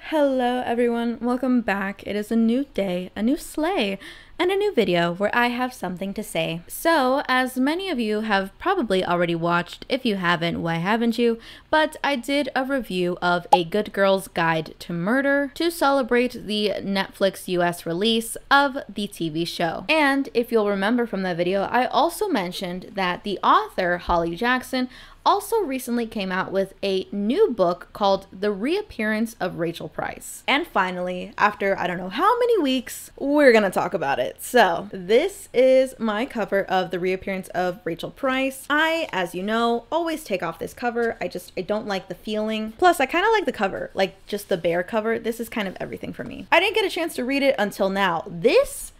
Hello everyone, welcome back. It is a new day, a new sleigh, and a new video where I have something to say. So, as many of you have probably already watched, if you haven't, why haven't you? But I did a review of A Good Girl's Guide to Murder to celebrate the Netflix US release of the TV show. And if you'll remember from that video, I also mentioned that the author, Holly Jackson, also recently came out with a new book called The Reappearance of Rachel Price. And finally, after I don't know how many weeks, we're gonna talk about it. So this is my cover of The Reappearance of Rachel Price. I, as you know, always take off this cover. I don't like the feeling. Plus, I kind of like the cover, like just the bare cover. This is kind of everything for me. I didn't get a chance to read it until now. This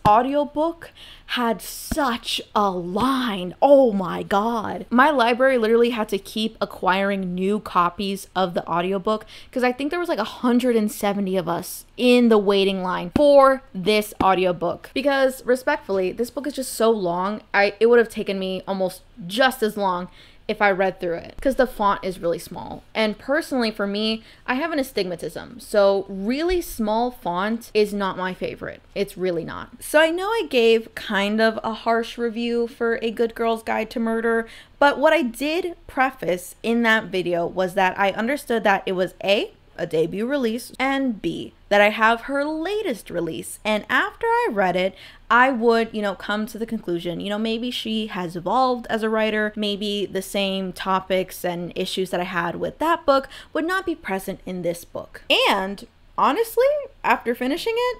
audiobook had such a line. Oh my god. My library literally had to keep acquiring new copies of the audiobook because I think there was like 170 of us in the waiting line for this audiobook. Because respectfully, this book is just so long. It would have taken me almost just as long if I read through it, because the font is really small. And personally for me, I have an astigmatism, so really small font is not my favorite. It's really not. So I know I gave kind of a harsh review for A Good Girl's Guide to Murder, but what I did preface in that video was that I understood that it was A, a debut release, and B, that I have her latest release. And after I read it, I would, come to the conclusion, maybe she has evolved as a writer. Maybe the same topics and issues that I had with that book would not be present in this book. And honestly, after finishing it,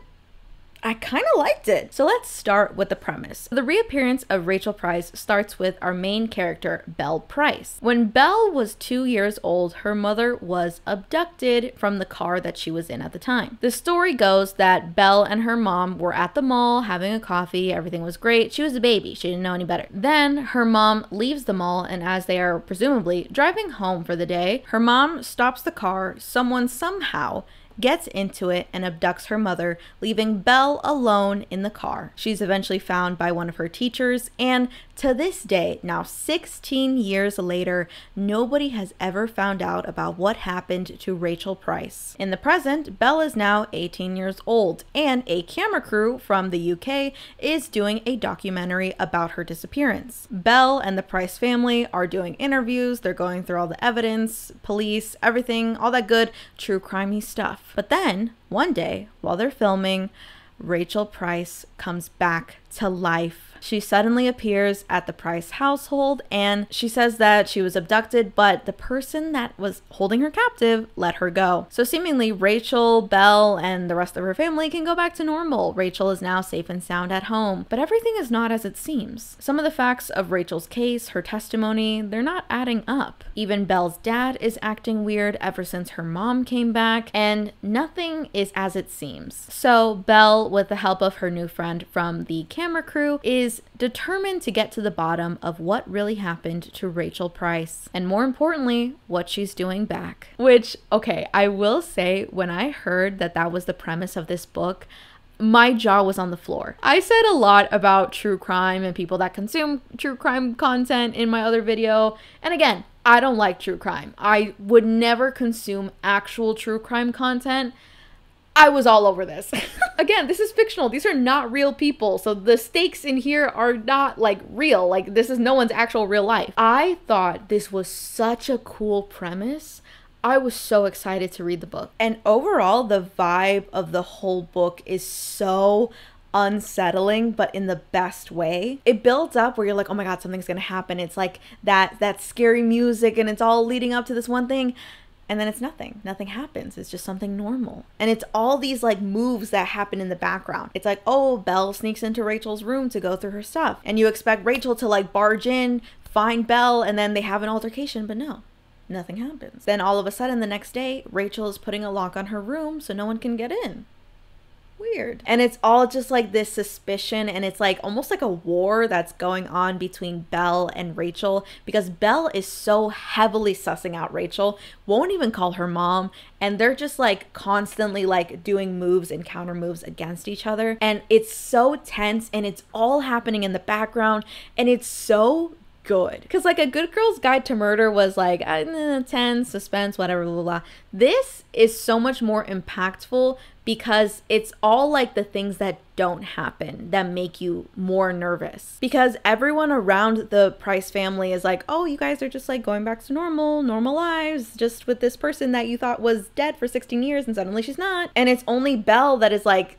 I kind of liked it. So let's start with the premise. The Reappearance of Rachel Price starts with our main character, Belle Price. When Belle was 2 years old, her mother was abducted from the car that she was in at the time. The story goes that Belle and her mom were at the mall having a coffee. Everything was great. She was a baby. She didn't know any better. Then her mom leaves the mall, and as they are presumably driving home for the day, her mom stops the car. Someone somehow gets into it and abducts her mother, leaving Belle alone in the car. She's eventually found by one of her teachers, and to this day, now 16 years later, nobody has ever found out about what happened to Rachel Price. In the present, Belle is now 18 years old, and a camera crew from the UK is doing a documentary about her disappearance. Belle and the Price family are doing interviews, they're going through all the evidence, police, everything, all that good true crimey stuff. But then, one day, while they're filming, Rachel Price comes back to life. She suddenly appears at the Price household, and she says that she was abducted, but the person that was holding her captive let her go. So seemingly Rachel, Belle, and the rest of her family can go back to normal. Rachel is now safe and sound at home, but everything is not as it seems. Some of the facts of Rachel's case, her testimony, they're not adding up. Even Belle's dad is acting weird ever since her mom came back, and nothing is as it seems. So Belle, with the help of her new friend from the camera crew, is determined to get to the bottom of what really happened to Rachel Price, and more importantly, what she's doing back. Which, okay, I will say, when I heard that that was the premise of this book, my jaw was on the floor. I said a lot about true crime and people that consume true crime content in my other video, and again, I don't like true crime. I would never consume actual true crime content. I was all over this. Again, this is fictional. These are not real people. So the stakes in here are not like real. Like, this is no one's actual real life. I thought this was such a cool premise. I was so excited to read the book. And overall, the vibe of the whole book is so unsettling, but in the best way. It builds up where you're like, oh my god, something's gonna happen. It's like that scary music, and it's all leading up to this one thing. And then it's nothing. Nothing happens. It's just something normal. And it's all these like moves that happen in the background. It's like, oh, Belle sneaks into Rachel's room to go through her stuff. And you expect Rachel to like barge in, find Belle, and then they have an altercation, but no. Nothing happens. Then all of a sudden the next day, Rachel is putting a lock on her room so no one can get in. Weird. And it's all just like this suspicion, and it's like almost like a war that's going on between Belle and Rachel, because Belle is so heavily sussing out Rachel, won't even call her mom, and they're just like constantly like doing moves and counter moves against each other, and it's so tense, and it's all happening in the background, and it's so good. Because like A Good Girl's Guide to Murder was like tense, suspense, whatever, blah, blah, blah. This is so much more impactful because it's all like the things that don't happen that make you more nervous. Because everyone around the Price family is like, oh, you guys are just like going back to normal lives, just with this person that you thought was dead for 16 years and suddenly she's not. And it's only Belle that is like,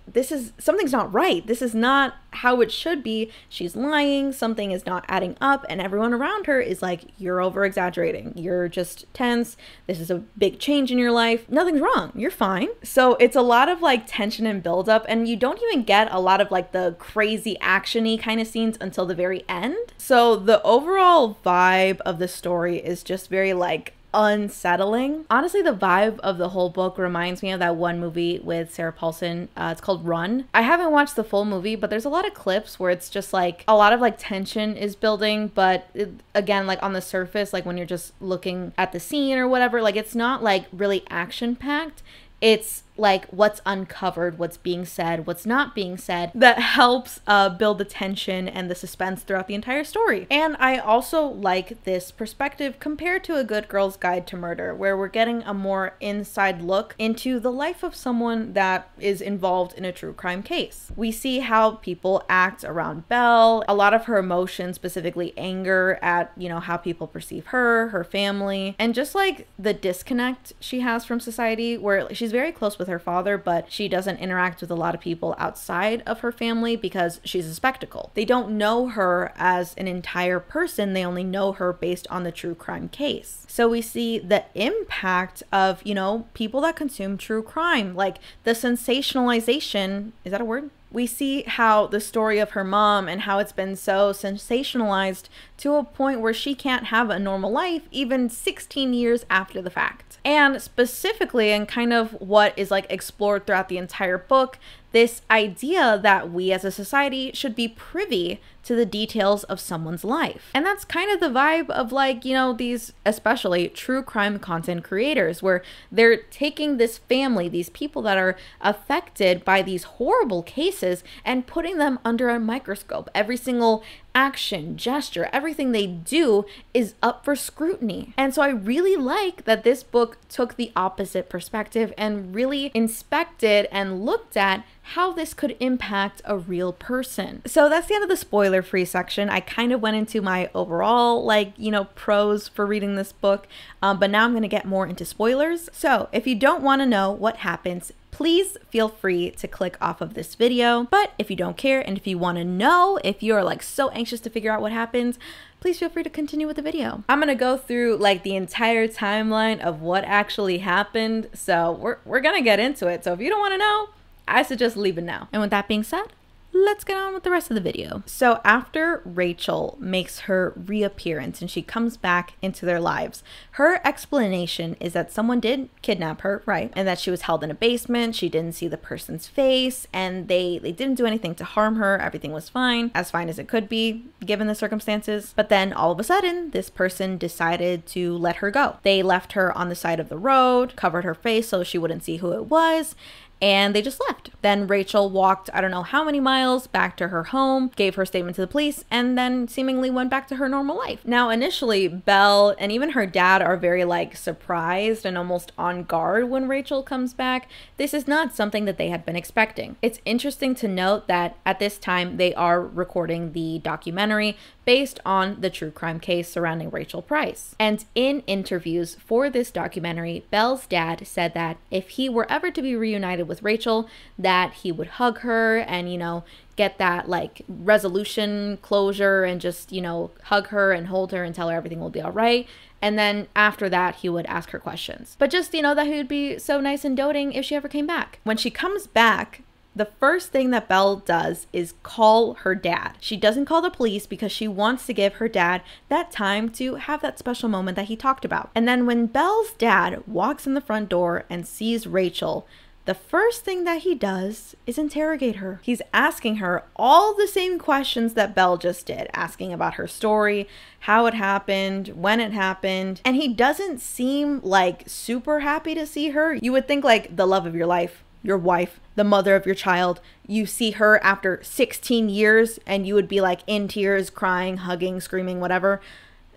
something's not right. This is not how it should be. She's lying. Something is not adding up. And everyone around her is like, you're over exaggerating. You're just tense. This is a big change in your life. Nothing's wrong. You're fine. So it's a lot of like tension and buildup, and you don't even get a lot of like the crazy action-y kind of scenes until the very end. So the overall vibe of the story is just very like unsettling. Honestly, the vibe of the whole book reminds me of that one movie with Sarah Paulson. It's called Run. I haven't watched the full movie, but there's a lot of clips where it's just like a lot of like tension is building, but again, like on the surface, like when you're just looking at the scene or whatever, like it's not like really action-packed. It's like what's uncovered, what's being said, what's not being said, that helps build the tension and the suspense throughout the entire story. And I also like this perspective compared to A Good Girl's Guide to Murder, where we're getting a more inside look into the life of someone that is involved in a true crime case. We see how people act around Belle, a lot of her emotions, specifically anger at, you know, how people perceive her, her family, and just like the disconnect she has from society, where she's very close with her father, but she doesn't interact with a lot of people outside of her family because she's a spectacle. They don't know her as an entire person. They only know her based on the true crime case. So we see the impact of, you know, people that consume true crime, like the sensationalization, is that a word? We see how the story of her mom and how it's been so sensationalized to a point where she can't have a normal life even 16 years after the fact. And specifically, and kind of what is like explored throughout the entire book, this idea that we as a society should be privy to the details of someone's life. And that's kind of the vibe of like, you know, these especially true crime content creators, where they're taking this family, these people that are affected by these horrible cases, and putting them under a microscope. Every single action, gesture, everything they do is up for scrutiny. And so I really like that this book took the opposite perspective and really inspected and looked at how this could impact a real person. So that's the end of the spoiler-free section. I kind of went into my overall, like, you know, pros for reading this book, but now I'm going to get more into spoilers. So if you don't want to know what happens, please feel free to click off of this video. But if you don't care, and if you want to know, if you're like so anxious to figure out what happens, please feel free to continue with the video. I'm gonna go through like the entire timeline of what actually happened, so we're gonna get into it. So if you don't want to know, I suggest leaving now. And with that being said, let's get on with the rest of the video. So after Rachel makes her reappearance and she comes back into their lives, her explanation is that someone did kidnap her, right? And that she was held in a basement, she didn't see the person's face, and they didn't do anything to harm her. Everything was fine as it could be given the circumstances. But then all of a sudden, this person decided to let her go. They left her on the side of the road, covered her face so she wouldn't see who it was, and they just left. Then Rachel walked, I don't know how many miles, back to her home, gave her statement to the police, and then seemingly went back to her normal life. Now, initially, Belle and even her dad are very like surprised and almost on guard when Rachel comes back. This is not something that they had been expecting. It's interesting to note that at this time, they are recording the documentary based on the true crime case surrounding Rachel Price. And in interviews for this documentary, Belle's dad said that if he were ever to be reunited with Rachel, that he would hug her and, you know, get that like resolution, closure, and just, you know, hug her and hold her and tell her everything will be all right. And then after that, he would ask her questions. But just, you know, that he would be so nice and doting if she ever came back. When she comes back, the first thing that Belle does is call her dad. She doesn't call the police because she wants to give her dad that time to have that special moment that he talked about. And then when Belle's dad walks in the front door and sees Rachel, the first thing that he does is interrogate her. He's asking her all the same questions that Belle just did, asking about her story, how it happened, when it happened, and he doesn't seem like super happy to see her. You would think like the love of your life your wife, the mother of your child, you see her after 16 years and you would be like in tears, crying, hugging, screaming, whatever.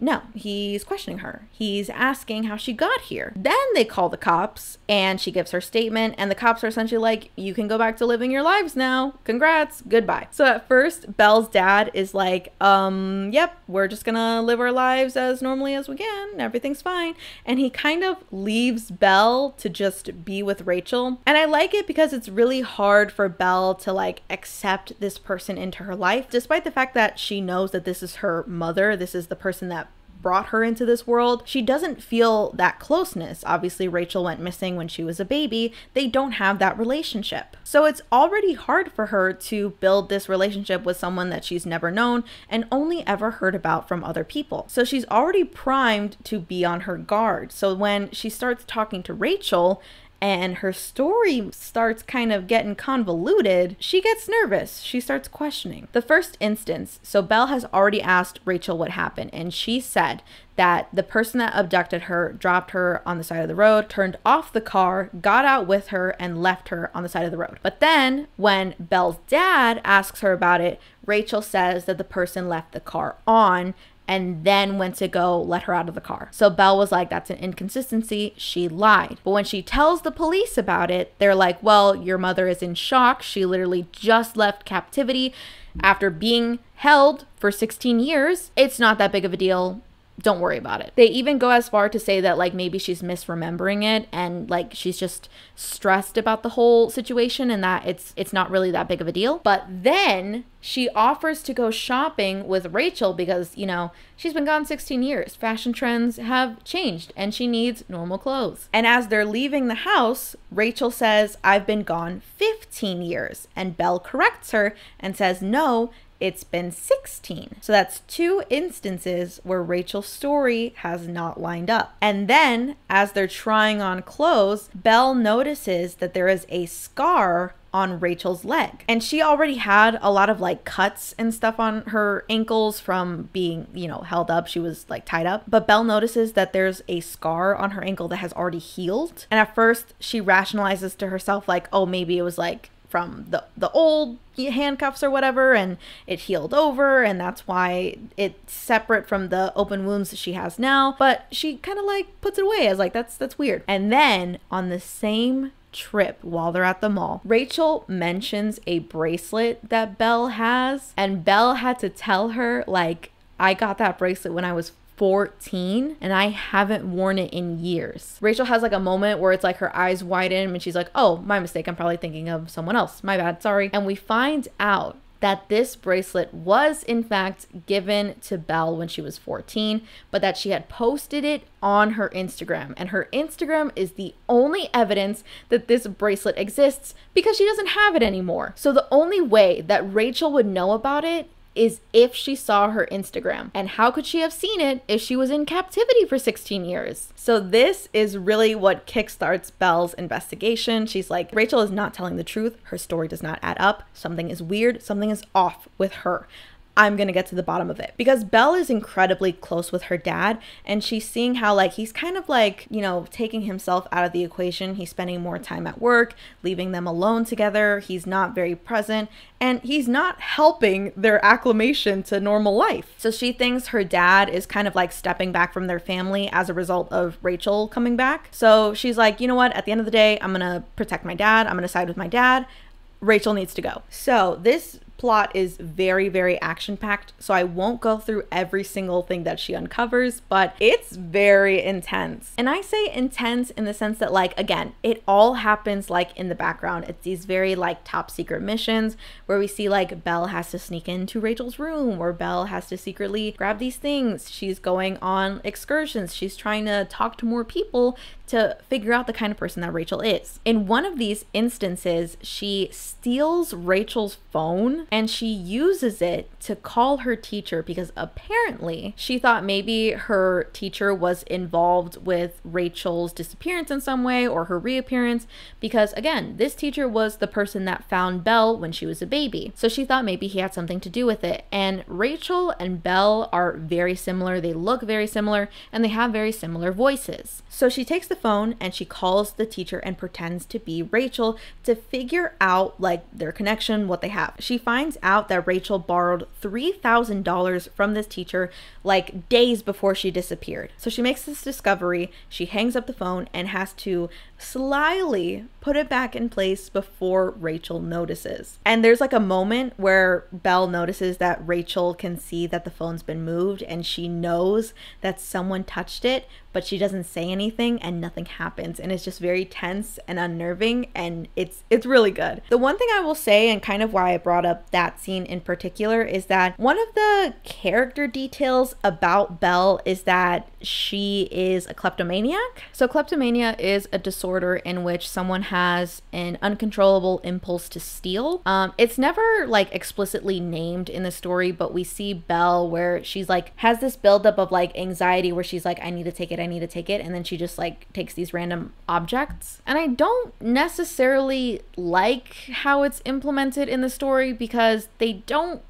No, he's questioning her. He's asking how she got here. Then they call the cops and she gives her statement and the cops are essentially like, you can go back to living your lives now. Congrats. Goodbye. So at first, Belle's dad is like, yep, we're just gonna live our lives as normally as we can. Everything's fine. And he kind of leaves Belle to just be with Rachel. And I like it because it's really hard for Belle to like accept this person into her life, despite the fact that she knows that this is her mother. This is the person that brought her into this world. She doesn't feel that closeness. Obviously, Rachel went missing when she was a baby. They don't have that relationship. So it's already hard for her to build this relationship with someone that she's never known and only ever heard about from other people. So she's already primed to be on her guard. So when she starts talking to Rachel and her story starts kind of getting convoluted, she gets nervous. She starts questioning. The first instance, so Belle has already asked Rachel what happened, and she said that the person that abducted her dropped her on the side of the road, turned off the car, got out with her, and left her on the side of the road. But then when Belle's dad asks her about it, Rachel says that the person left the car on and then went to go let her out of the car. So Belle was like, that's an inconsistency. She lied. But when she tells the police about it, they're like, well, your mother is in shock. She literally just left captivity after being held for 16 years. It's not that big of a deal. Don't worry about it. They even go as far to say that like maybe she's misremembering it and like she's just stressed about the whole situation and that it's not really that big of a deal. But then she offers to go shopping with Rachel because, you know, she's been gone 16 years. Fashion trends have changed and she needs normal clothes. And as they're leaving the house, Rachel says, I've been gone 15 years. And Belle corrects her and says, no, it's been 16. So that's 2 instances where Rachel's story has not lined up. And then as they're trying on clothes, Belle notices that there is a scar on Rachel's leg. And she already had a lot of like cuts and stuff on her ankles from being, you know, held up. She was like tied up. But Belle notices that there's a scar on her ankle that has already healed. And at first she rationalizes to herself like, oh, maybe it was like from the old handcuffs or whatever and it healed over and that's why it's separate from the open wounds that she has now. But she kind of like puts it away as like that's weird. And then on the same trip while they're at the mall, Rachel mentions a bracelet that Belle has and Belle had to tell her like, I got that bracelet when I was 14 and I haven't worn it in years. Rachel has like a moment where it's like her eyes widen and she's like, oh, my mistake. I'm probably thinking of someone else. My bad. Sorry. And we find out that this bracelet was in fact given to Belle when she was 14, but that she had posted it on her Instagram. And her Instagram is the only evidence that this bracelet exists because she doesn't have it anymore. So the only way that Rachel would know about it is if she saw her Instagram. And how could she have seen it if she was in captivity for 16 years? So this is really what kickstarts Belle's investigation. She's like, Rachel is not telling the truth. Her story does not add up. Something is weird. Something is off with her. I'm gonna get to the bottom of it. Because Belle is incredibly close with her dad and she's seeing how like he's kind of like, you know, taking himself out of the equation. He's spending more time at work, leaving them alone together. He's not very present and he's not helping their acclimation to normal life. So she thinks her dad is kind of like stepping back from their family as a result of Rachel coming back. So she's like, you know what, at the end of the day, I'm gonna protect my dad. I'm gonna side with my dad. Rachel needs to go. So this plot is very, very action-packed, so I won't go through every single thing that she uncovers, but it's very intense. And I say intense in the sense that, like, again, it all happens like in the background. It's these very like top secret missions where we see like Belle has to sneak into Rachel's room, or Belle has to secretly grab these things. She's going on excursions. She's trying to talk to more people to figure out the kind of person that Rachel is. In one of these instances, she steals Rachel's phone and she uses it to call her teacher because apparently she thought maybe her teacher was involved with Rachel's disappearance in some way or her reappearance, because again, this teacher was the person that found Belle when she was a baby. So she thought maybe he had something to do with it. And Rachel and Belle are very similar. They look very similar and they have very similar voices. So she takes the phone and she calls the teacher and pretends to be Rachel to figure out like their connection, what they have. She finds out that Rachel borrowed $3,000 from this teacher like days before she disappeared. So she makes this discovery, she hangs up the phone and has to slyly put it back in place before Rachel notices. And there's like a moment where Belle notices that Rachel can see that the phone's been moved and she knows that someone touched it, but she doesn't say anything and nothing happens, and it's just very tense and unnerving, and it's really good. The one thing I will say, and kind of why I brought up that scene in particular, is that one of the character details about Belle is that she is a kleptomaniac. So kleptomania is a disorder in which someone has an uncontrollable impulse to steal. It's never like explicitly named in the story, but we see Belle where she's like has this buildup of like anxiety where she's like, I need to take it, and then she just like takes these random objects. And I don't necessarily like how it's implemented in the story because they don't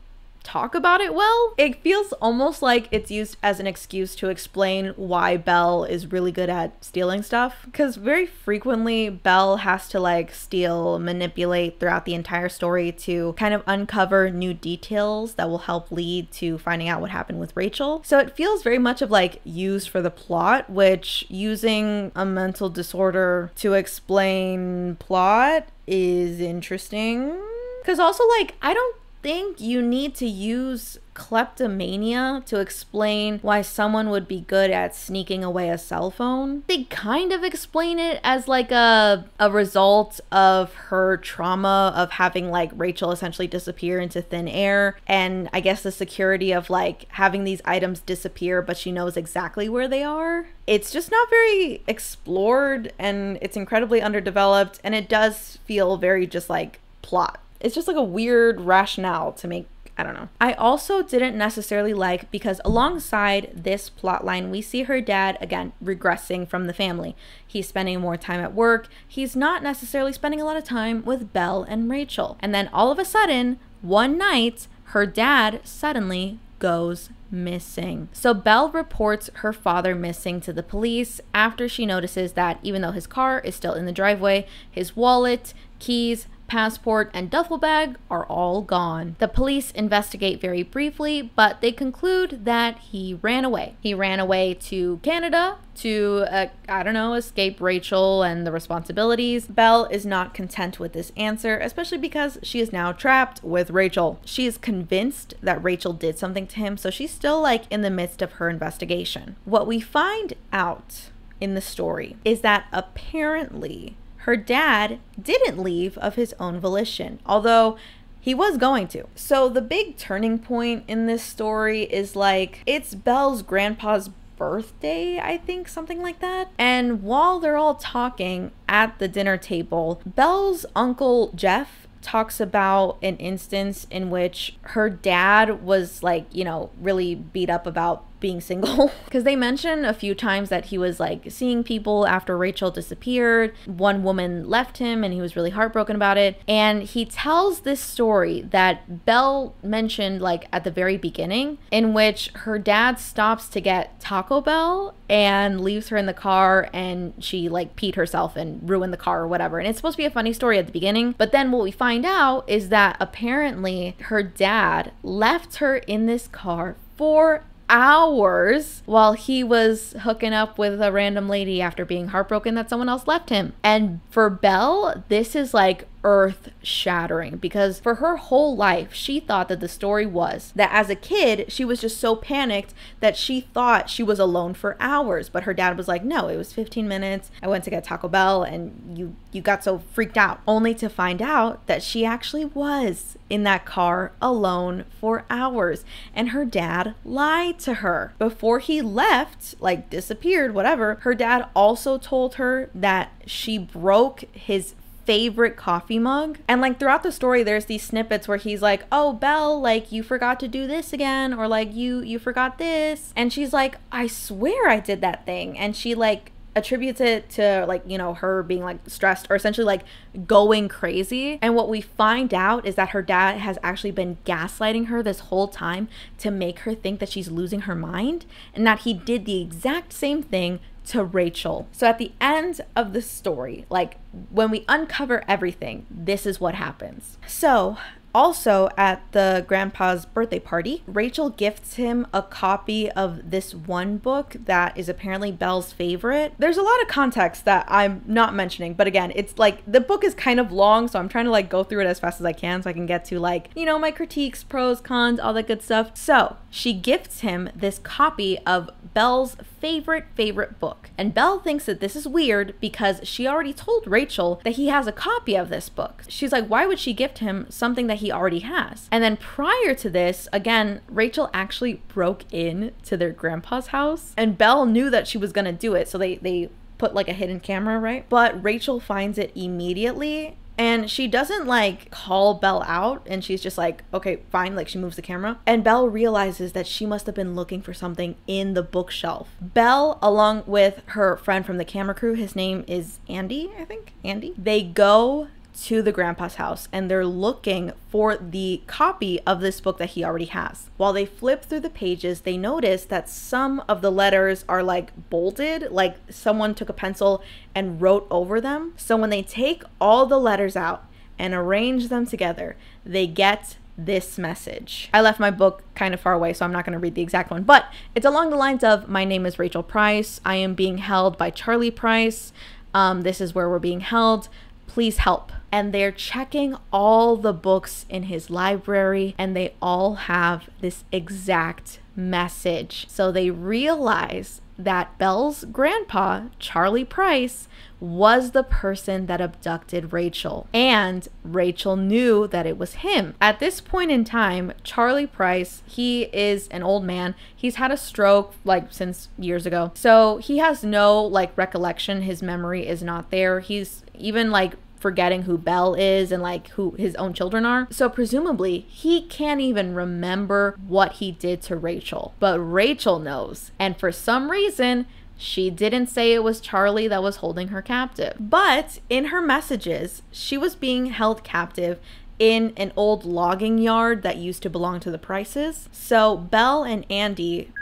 talk about it well. It feels almost like it's used as an excuse to explain why Belle is really good at stealing stuff, because very frequently Belle has to like steal, manipulate throughout the entire story to kind of uncover new details that will help lead to finding out what happened with Rachel. So it feels very much of like used for the plot, which using a mental disorder to explain plot is interesting. Because also like I don't think you need to use kleptomania to explain why someone would be good at sneaking away a cell phone. They kind of explain it as like a result of her trauma of having like Rachel essentially disappear into thin air, and I guess the security of like having these items disappear but she knows exactly where they are. It's just not very explored and it's incredibly underdeveloped, and it does feel very just like plot. It's just like a weird rationale to make, I don't know. I also didn't necessarily like because alongside this plot line, we see her dad, again, regressing from the family. He's spending more time at work. He's not necessarily spending a lot of time with Belle and Rachel. And then all of a sudden, one night, her dad suddenly goes missing. So Belle reports her father missing to the police after she notices that even though his car is still in the driveway, his wallet, keys, passport, and duffel bag are all gone. The police investigate very briefly, but they conclude that he ran away. He ran away to Canada to, I don't know, escape Rachel and the responsibilities. Belle is not content with this answer, especially because she is now trapped with Rachel. She is convinced that Rachel did something to him, so she's still like in the midst of her investigation. What we find out in the story is that apparently her dad didn't leave of his own volition, although he was going to. So the big turning point in this story is like, it's Belle's grandpa's birthday, I think, something like that. And while they're all talking at the dinner table, Belle's uncle Jeff talks about an instance in which her dad was like, you know, really beat up about being single, because they mention a few times that he was like seeing people after Rachel disappeared. One woman left him and he was really heartbroken about it, and he tells this story that Belle mentioned like at the very beginning, in which her dad stops to get Taco Bell and leaves her in the car, and she like peed herself and ruined the car or whatever. And it's supposed to be a funny story at the beginning, but then what we find out is that apparently her dad left her in this car for hours while he was hooking up with a random lady after being heartbroken that someone else left him. And for Belle, this is like earth-shattering, because for her whole life she thought that the story was that as a kid she was just so panicked that she thought she was alone for hours, but her dad was like, no, it was 15 minutes, I went to get Taco Bell and you got so freaked out, only to find out that she actually was in that car alone for hours, and her dad lied to her. Before he left, like disappeared, whatever, her dad also told her that she broke his favorite coffee mug. And like throughout the story there's these snippets where he's like, oh Belle, like you forgot to do this again, or like you forgot this, and she's like, I swear I did that thing, and she like attributes it to like, you know, her being like stressed or essentially like going crazy. And what we find out is that her dad has actually been gaslighting her this whole time to make her think that she's losing her mind, and that he did the exact same thing to Rachel. So at the end of the story, like when we uncover everything, this is what happens. So also at the grandpa's birthday party, Rachel gifts him a copy of this one book that is apparently Belle's favorite. There's a lot of context that I'm not mentioning, but again, it's like the book is kind of long, so I'm trying to like go through it as fast as I can so I can get to like, you know, my critiques, pros, cons, all that good stuff. So she gifts him this copy of Belle's favorite book. And Belle thinks that this is weird because she already told Rachel that he has a copy of this book. She's like, why would she gift him something that he already has? And then prior to this, again, Rachel actually broke in to their grandpa's house, and Belle knew that she was gonna do it, so they put like a hidden camera, right? But Rachel finds it immediately, and she doesn't like call Belle out, and she's just like, okay, fine, like she moves the camera. And Belle realizes that she must have been looking for something in the bookshelf. Belle, along with her friend from the camera crew, his name is Andy, I think, Andy. They go to the grandpa's house and they're looking for the copy of this book that he already has. While they flip through the pages, they notice that some of the letters are like bolded, like someone took a pencil and wrote over them. So when they take all the letters out and arrange them together, they get this message. I left my book kind of far away, so I'm not going to read the exact one, but it's along the lines of, my name is Rachel Price. I am being held by Charlie Price. This is where we're being held. Please help. And they're checking all the books in his library, and they all have this exact message. So they realize that Belle's grandpa, Charlie Price, was the person that abducted Rachel, and Rachel knew that it was him. At this point in time, Charlie Price, he is an old man. He's had a stroke like since years ago, so he has no like recollection. His memory is not there. He's even like forgetting who Belle is and like who his own children are. So presumably he can't even remember what he did to Rachel, but Rachel knows. And for some reason, she didn't say it was Charlie that was holding her captive. But in her messages, she was being held captive in an old logging yard that used to belong to the Prices. So Belle and Andy,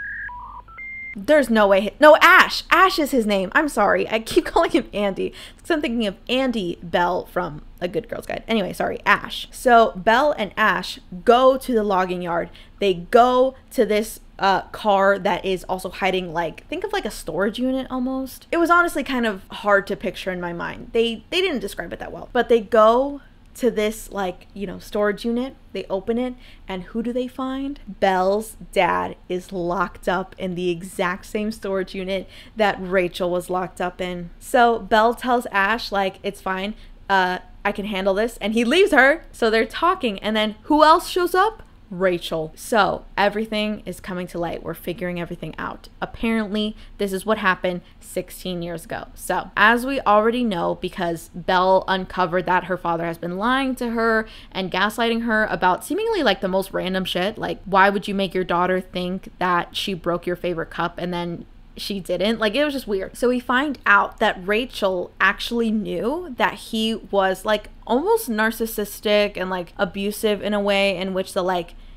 there's no way. No, Ash. Ash is his name. I'm sorry. I keep calling him Andy because I'm thinking of Andy Bell from A Good Girl's Guide. Anyway, sorry, Ash. So Belle and Ash go to the logging yard. They go to this car that is also hiding, like, think of like a storage unit almost. It was honestly kind of hard to picture in my mind. They didn't describe it that well, but they go to this, like, you know, storage unit. They open it, and who do they find? Belle's dad is locked up in the exact same storage unit that Rachel was locked up in. So Belle tells Ash, like, it's fine, I can handle this, and he leaves her. So they're talking, and then who else shows up? Rachel. So everything is coming to light. We're figuring everything out. Apparently, this is what happened 16 years ago. So as we already know, because Belle uncovered that her father has been lying to her and gaslighting her about seemingly like the most random shit. Like, why would you make your daughter think that she broke your favorite cup and then she didn't? Like, it was just weird. So we find out that Rachel actually knew that he was like almost narcissistic and like abusive in a way in which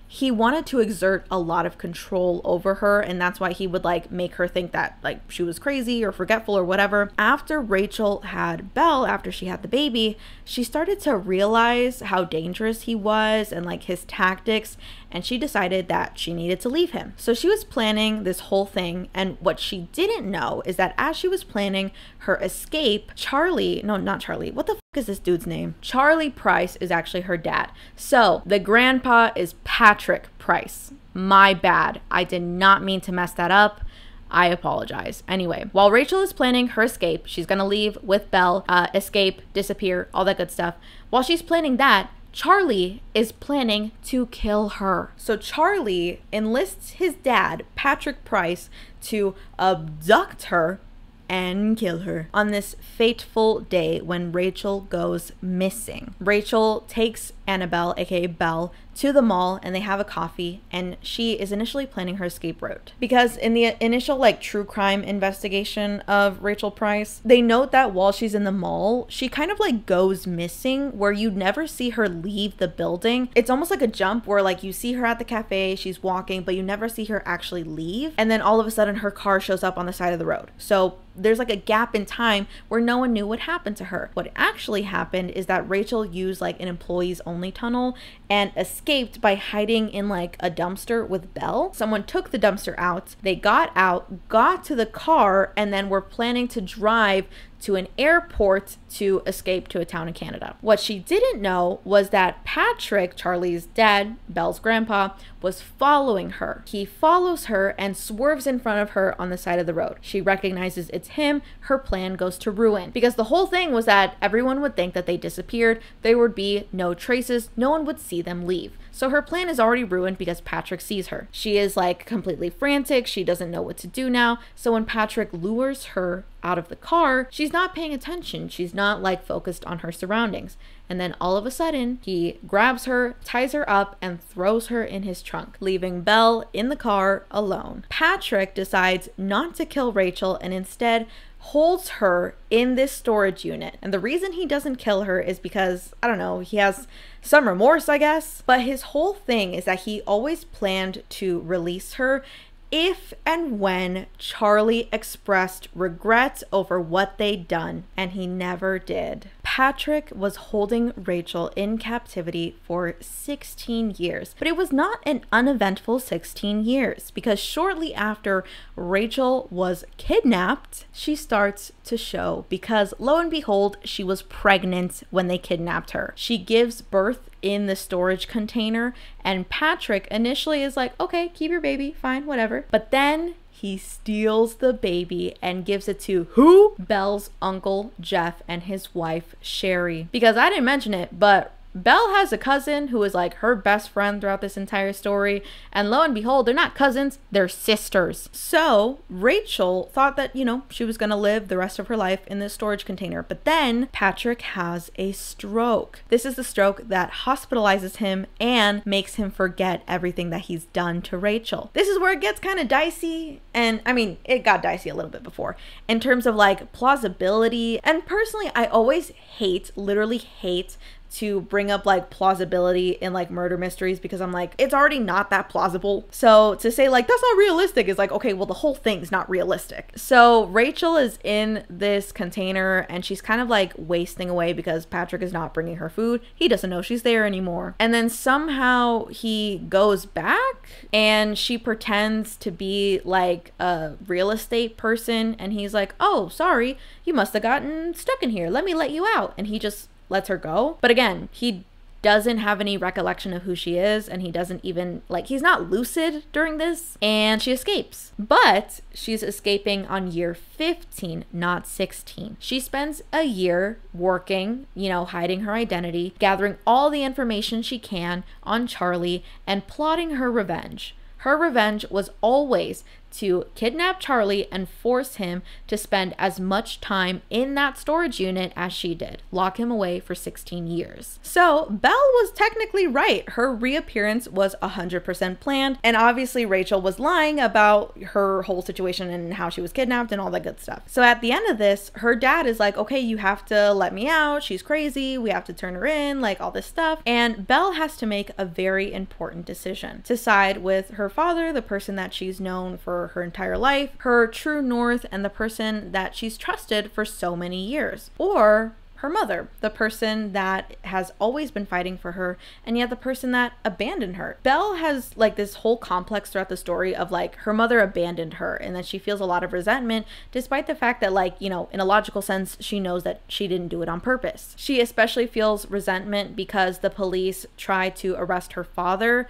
he wanted to exert a lot of control over her, and that's why he would like make her think that like she was crazy or forgetful or whatever. After Rachel had Belle, after she had the baby, she started to realize how dangerous he was and like his tactics, and she decided that she needed to leave him. So she was planning this whole thing, and what she didn't know is that as she was planning her escape, what the fuck is this dude's name? Charlie Price is actually her dad. So the grandpa is Patrick Price. My bad. I did not mean to mess that up. I apologize. Anyway, while Rachel is planning her escape, she's gonna leave with Belle, escape, disappear, all that good stuff. While she's planning that, Charlie is planning to kill her. So Charlie enlists his dad, Patrick Price, to abduct her and kill her on this fateful day when Rachel goes missing. Rachel takes Annabelle, aka Belle, to the mall, and they have a coffee, and she is initially planning her escape route. Because in the initial like true crime investigation of Rachel Price, they note that while she's in the mall, she kind of like goes missing, where you never see her leave the building. It's almost like a jump where like you see her at the cafe, she's walking, but you never see her actually leave. And then all of a sudden her car shows up on the side of the road. So there's like a gap in time where no one knew what happened to her. What actually happened is that Rachel used like an employees only tunnel and escaped by hiding in like a dumpster with Belle. Someone took the dumpster out, they got out, got to the car, and then were planning to drive to an airport to escape to a town in Canada. What she didn't know was that Patrick, Charlie's dad, Belle's grandpa, was following her. He follows her and swerves in front of her on the side of the road. She recognizes it's him. Her plan goes to ruin, because the whole thing was that everyone would think that they disappeared. There would be no traces. No one would see them leave. So her plan is already ruined because Patrick sees her. She is like completely frantic. She doesn't know what to do now. So when Patrick lures her out of the car, she's not paying attention. She's not like focused on her surroundings. And then all of a sudden, he grabs her, ties her up, and throws her in his trunk, leaving Belle in the car alone. Patrick decides not to kill Rachel and instead holds her in this storage unit. And the reason he doesn't kill her is because, I don't know, he has some remorse, I guess. But his whole thing is that he always planned to release her if and when Charlie expressed regret over what they'd done, and he never did. Patrick was holding Rachel in captivity for 16 years, but it was not an uneventful 16 years, because shortly after Rachel was kidnapped, she starts to show, because lo and behold, she was pregnant when they kidnapped her. She gives birth in the storage container, and Patrick initially is like, okay, keep your baby, fine, whatever. But then he steals the baby and gives it to who? Belle's uncle Jeff and his wife Sherry. Because I didn't mention it, but Belle has a cousin who is like her best friend throughout this entire story, and lo and behold, they're not cousins, they're sisters. So Rachel thought that, you know, she was gonna live the rest of her life in this storage container, but then Patrick has a stroke. This is the stroke that hospitalizes him and makes him forget everything that he's done to Rachel. This is where it gets kind of dicey, and I mean, it got dicey a little bit before, in terms of like plausibility. And personally, I always hate, literally hate, to bring up like plausibility in like murder mysteries, because I'm like, it's already not that plausible. So to say like that's not realistic is like, okay, well the whole thing's not realistic. So Rachel is in this container and she's kind of like wasting away because Patrick is not bringing her food. He doesn't know she's there anymore. And then somehow he goes back and she pretends to be like a real estate person, and he's like, oh, sorry, you must have gotten stuck in here. Let me let you out. And he just lets her go. But again, he doesn't have any recollection of who she is, and he doesn't even, like, he's not lucid during this, and she escapes. But she's escaping on year 15, not 16. She spends a year working, you know, hiding her identity, gathering all the information she can on Charlie, and plotting her revenge. Her revenge was always to kidnap Charlie and force him to spend as much time in that storage unit as she did. Lock him away for 16 years. So Belle was technically right. Her reappearance was 100% planned, and obviously Rachel was lying about her whole situation and how she was kidnapped and all that good stuff. So at the end of this, her dad is like, okay, you have to let me out. She's crazy. We have to turn her in, like all this stuff. And Belle has to make a very important decision to side with her father, the person that she's known for her entire life, her true north, and the person that she's trusted for so many years, or her mother, the person that has always been fighting for her, and yet the person that abandoned her. Belle has like this whole complex throughout the story of like her mother abandoned her, and that she feels a lot of resentment despite the fact that, like, you know, in a logical sense, she knows that she didn't do it on purpose. She especially feels resentment because the police tried to arrest her father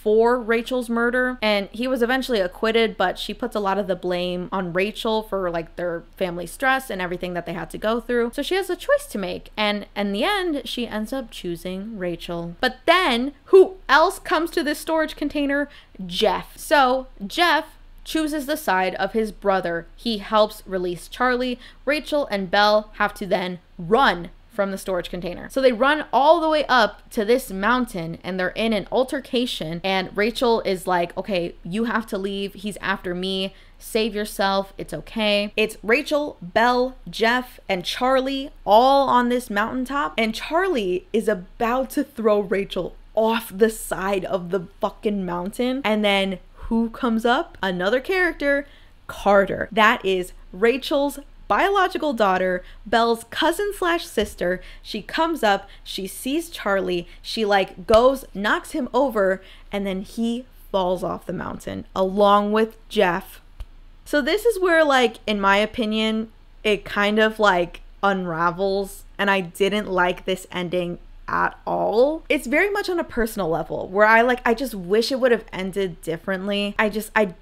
for Rachel's murder, and he was eventually acquitted, but she puts a lot of the blame on Rachel for like their family stress and everything that they had to go through. So she has a choice to make, and in the end she ends up choosing Rachel. But then who else comes to this storage container? Jeff. So Jeff chooses the side of his brother. He helps release Charlie. Rachel and Belle have to then run from the storage container. So they run all the way up to this mountain and they're in an altercation, and Rachel is like, okay, you have to leave. He's after me. Save yourself. It's okay. It's Rachel, Belle, Jeff, and Charlie all on this mountaintop, and Charlie is about to throw Rachel off the side of the fucking mountain. And then who comes up? Another character, Carter. That is Rachel's biological daughter, Belle's cousin slash sister. She comes up, she sees Charlie, she like goes, knocks him over, and then he falls off the mountain along with Jeff. So this is where, like, in my opinion, it kind of like unravels, and I didn't like this ending at all. It's very much on a personal level where I just wish it would have ended differently. I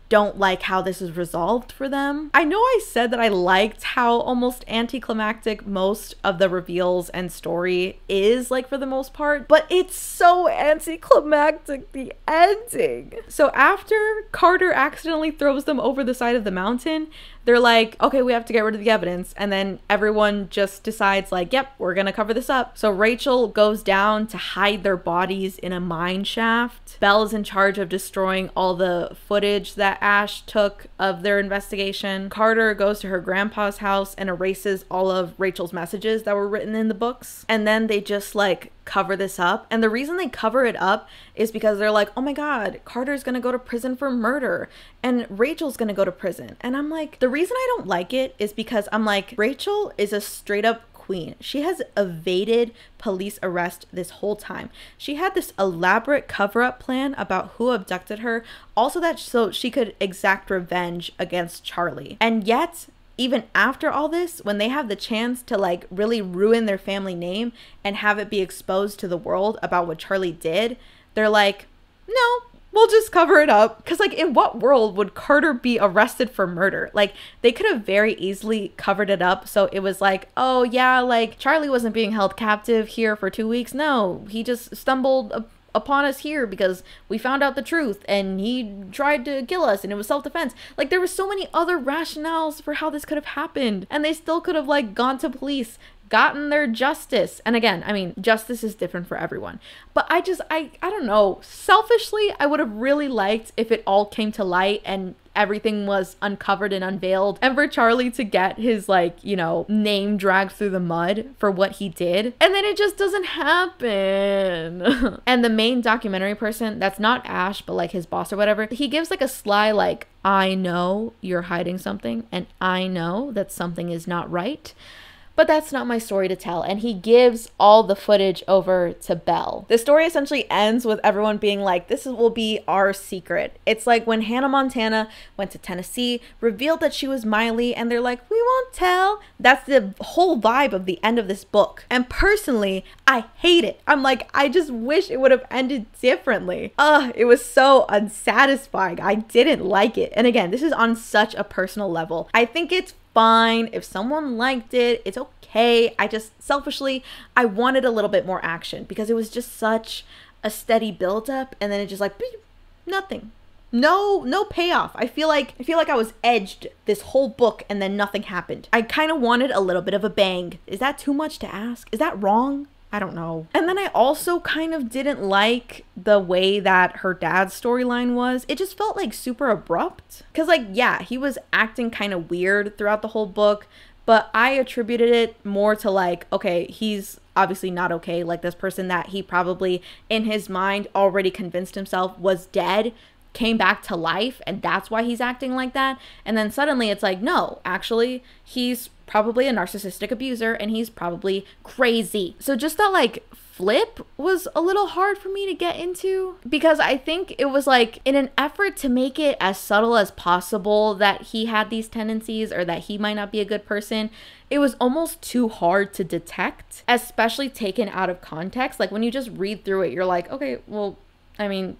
don't like how this is resolved for them. I know I said that I liked how almost anticlimactic most of the reveals and story is, like, for the most part, but it's so anticlimactic, the ending. So after Carter accidentally throws them over the side of the mountain, they're like, okay, we have to get rid of the evidence. And then everyone just decides like, yep, we're gonna cover this up. So Rachel goes down to hide their bodies in a mine shaft. Belle's in charge of destroying all the footage that Ash took of their investigation. Carter goes to her grandpa's house and erases all of Rachel's messages that were written in the books. And then they just like cover this up. And the reason they cover it up is because they're like, oh my God, Carter's gonna go to prison for murder and Rachel's gonna go to prison. And I'm like, the reason I don't like it is because I'm like, Rachel is a straight up queen. She has evaded police arrest this whole time. She had this elaborate cover-up plan about who abducted her, also that so she could exact revenge against Charlie. And yet, even after all this, when they have the chance to like really ruin their family name and have it be exposed to the world about what Charlie did, they're like, no, we'll just cover it up. Because like, in what world would Carter be arrested for murder? Like, they could have very easily covered it up so it was like, oh yeah, like Charlie wasn't being held captive here for 2 weeks. No, he just stumbled upon us here because we found out the truth and he tried to kill us and it was self-defense. Like, there were so many other rationales for how this could have happened, and they still could have like gone to police, gotten their justice. And again, I mean, justice is different for everyone, but I don't know, selfishly I would have really liked if it all came to light and everything was uncovered and unveiled, and for Charlie to get his like, you know, name dragged through the mud for what he did, and then it just doesn't happen. And the main documentary person, that's not Ash but like his boss or whatever, he gives like a sly like, I know you're hiding something and I know that something is not right, but that's not my story to tell. And he gives all the footage over to Belle. The story essentially ends with everyone being like, this will be our secret. It's like when Hannah Montana went to Tennessee, revealed that she was Miley, and they're like, we won't tell. That's the whole vibe of the end of this book. And personally, I hate it. I'm like, I just wish it would have ended differently. It was so unsatisfying. I didn't like it. And again, this is on such a personal level. I think it's fine if someone liked it, it's okay. I just selfishly, I wanted a little bit more action because it was just such a steady buildup, and then it just like nothing, no payoff. I feel like I was edged this whole book and then nothing happened. I kind of wanted a little bit of a bang. Is that too much to ask? Is that wrong? I don't know. And then I also kind of didn't like the way that her dad's storyline was. It just felt like super abrupt. Because like, yeah, he was acting kind of weird throughout the whole book, but I attributed it more to like, okay, he's obviously not okay. Like, this person that he probably in his mind already convinced himself was dead came back to life, and that's why he's acting like that. And then suddenly it's like, no, actually he's probably a narcissistic abuser and he's probably crazy. So just that like flip was a little hard for me to get into, because I think it was like in an effort to make it as subtle as possible that he had these tendencies or that he might not be a good person, it was almost too hard to detect, especially taken out of context. Like, when you just read through it, you're like, okay, well, I mean,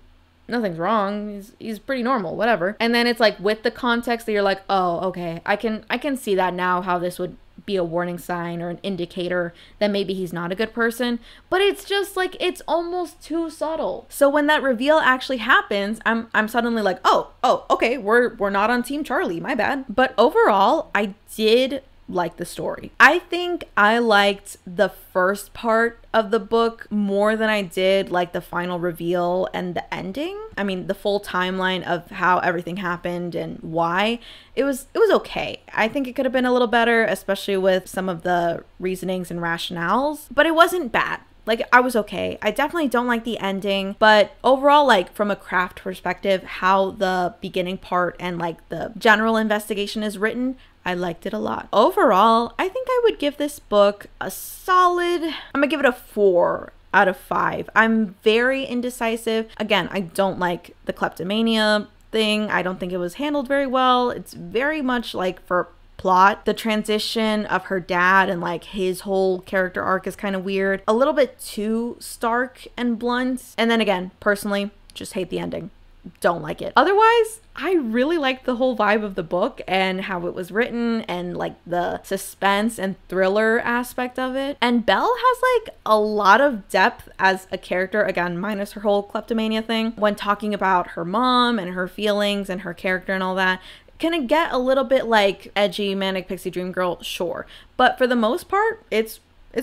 nothing's wrong. He's pretty normal, whatever. And then it's like with the context that you're like, oh, okay, I can see that now, how this would be a warning sign or an indicator that maybe he's not a good person. But it's just like, it's almost too subtle. So when that reveal actually happens, I'm suddenly like, oh, okay, we're not on Team Charlie, my bad. But overall, I did like the story. I think I liked the first part of the book more than I did like the final reveal and the ending. I mean, the full timeline of how everything happened and why. It was okay. I think it could have been a little better, especially with some of the reasonings and rationales, but it wasn't bad. Like, I was okay. I definitely don't like the ending, but overall, like, from a craft perspective, how the beginning part and like the general investigation is written, I liked it a lot. Overall, I think I would give this book a solid, I'm gonna give it a 4 out of 5. I'm very indecisive. Again, I don't like the kleptomania thing. I don't think it was handled very well. It's very much like for plot. The transition of her dad and like his whole character arc is kind of weird. A little bit too stark and blunt. And then again, personally, just hate the ending. Don't like it. Otherwise, I really liked the whole vibe of the book and how it was written and like the suspense and thriller aspect of it. And Belle has like a lot of depth as a character, again, minus her whole kleptomania thing, when talking about her mom and her feelings and her character and all that. Can it get a little bit like edgy manic pixie dream girl? Sure. But for the most part, it's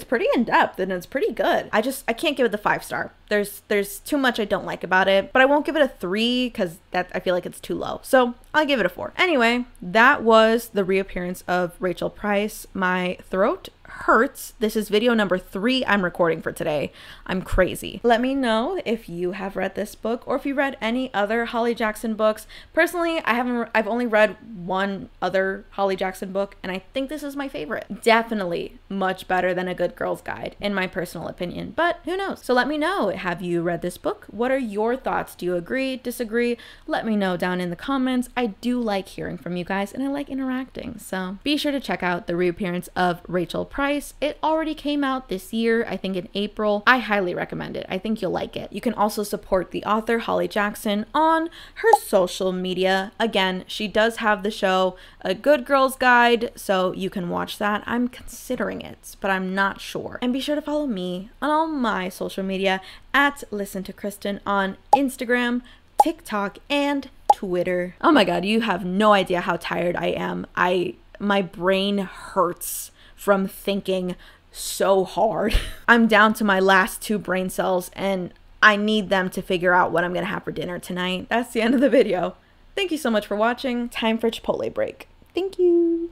pretty in-depth and it's pretty good. I can't give it the 5-star. There's too much I don't like about it, but I won't give it a 3 because I feel like it's too low. So I'll give it a 4. Anyway, that was The Reappearance of Rachel Price. My throat hurts. This is video number 3 I'm recording for today. I'm crazy. Let me know if you have read this book or if you read any other Holly Jackson books. Personally, I've only read one other Holly Jackson book, and I think this is my favorite. Definitely much better than A Good Girl's Guide, in my personal opinion, but who knows? So let me know. Have you read this book? What are your thoughts? Do you agree, disagree? Let me know down in the comments. I do like hearing from you guys and I like interacting. So be sure to check out The Reappearance of Rachel Price. It already came out this year, I think in April. I highly recommend it. I think you'll like it. You can also support the author, Holly Jackson, on her social media. Again, she does have the show A Good Girl's Guide, so you can watch that. I'm considering it, but I'm not sure. And be sure to follow me on all my social media at Listen to Kristen on Instagram, TikTok, and Twitter. Oh my god, you have no idea how tired I am. My brain hurts from thinking so hard. I'm down to my last 2 brain cells and I need them to figure out what I'm gonna have for dinner tonight. That's the end of the video. Thank you so much for watching. Time for Chipotle break. Thank you.